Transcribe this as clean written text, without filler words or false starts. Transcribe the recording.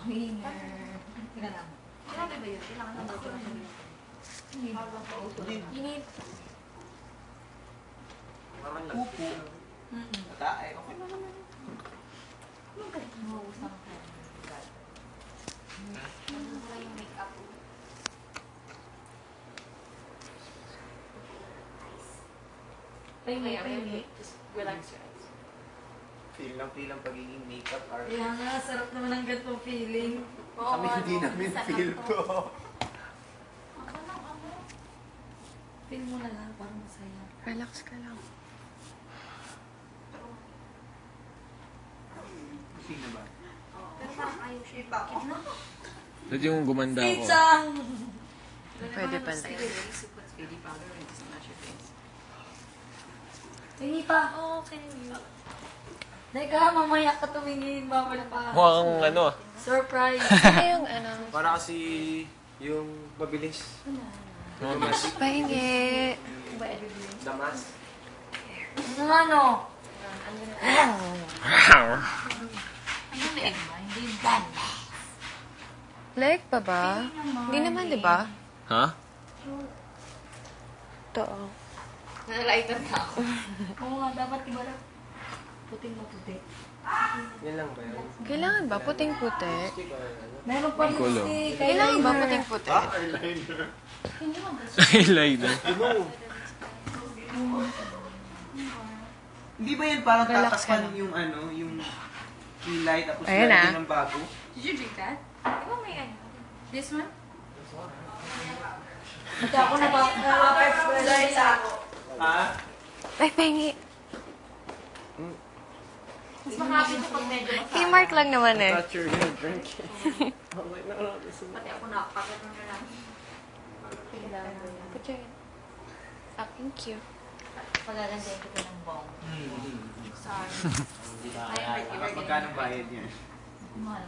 Winner. Teka lang. Grabe ba yun? Kailangan ng dito na siya. Init. Pupo. Tae. Okay na naman. Anong galit mo usang ka? Ano yung make-up? Pahingi. Just relax your eyes. Feel lang pagiging makeup artist. Kaya nga, sarap naman ang ganitong feeling. Kami hindi namin feel to. Feel mo na lang, parang masaya. Relax ka lang. Feel na ba? Pero parang ayaw siya ipakit na. Dati yung gumanda ako. Pichang! Pwede pala. Baby powder and just match your face. Hingi pa. Oo, can you? Teka, mamaya ka tumingin. Bawal pa. Mukhang ano ah. Surprise. Ano yung ano? Para kasi yung mabilis. Automatic. Pahingi. Damas. Ano ano? Ano na yun ba? Hindi ba? Like pa ba? Hindi naman, di ba? Ha? Ito. Oh. Nalaitan na ako. Oo nga, dapat iba lang. Puting maputi. Yan lang ba yan? Kailangan ba? Puting-puti? Stick or ano? Meron pa Kulo. lipstick. Kailangan ba eyeliner. puting-puti? Eyeliner. Eyeliner. Ano? Hindi ba yan parang Relax ka tatakpan lang. yung ano, yung kilay tapos Ayan lalagyan ah. ng bago? Did you drink that? Di ba may ano? This one? At ako napapa-express sa ako. Ha? Ay, pahingi. Mas makapit yung pag medyo masaya. Kay Mark lang naman eh. thought you were gonna drink it. I'm like, no, this is... Pati ako nakakapit na lang. Put your Ah, thank you. Pagagandahin ko ng bong. Sorry. Hindi ba kaya? Magkano bayad niya? Mahal.